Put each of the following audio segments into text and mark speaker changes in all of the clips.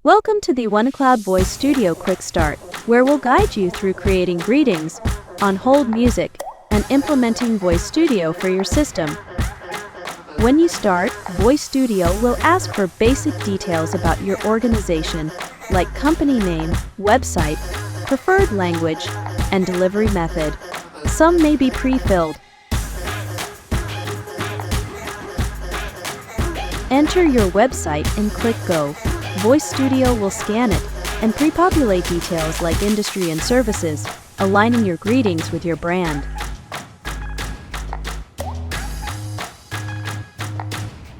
Speaker 1: Welcome to the OneCloud Voice Studio Quick Start, where we'll guide you through creating greetings, on-hold music, and implementing Voice Studio for your system. When you start, Voice Studio will ask for basic details about your organization, like company name, website, preferred language, and delivery method. Some may be pre-filled. Enter your website and click Go. Voice Studio will scan it and pre-populate details like industry and services, aligning your greetings with your brand.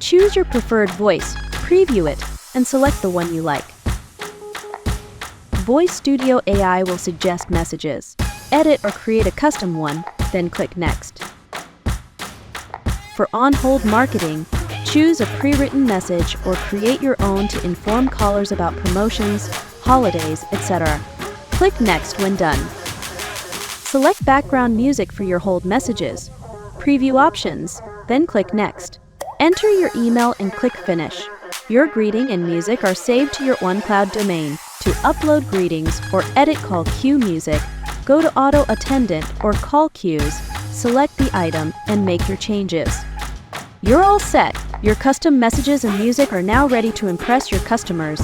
Speaker 1: Choose your preferred voice, preview it, and select the one you like. Voice Studio AI will suggest messages. Edit or create a custom one, then click Next. For on-hold marketing, choose a pre-written message or create your own to inform callers about promotions, holidays, etc. Click Next when done. Select background music for your hold messages. Preview options, then click Next. Enter your email and click Finish. Your greeting and music are saved to your OneCloud domain. To upload greetings or edit call queue music, go to Auto Attendant or Call Queues, select the item, and make your changes. You're all set. Your custom messages and music are now ready to impress your customers.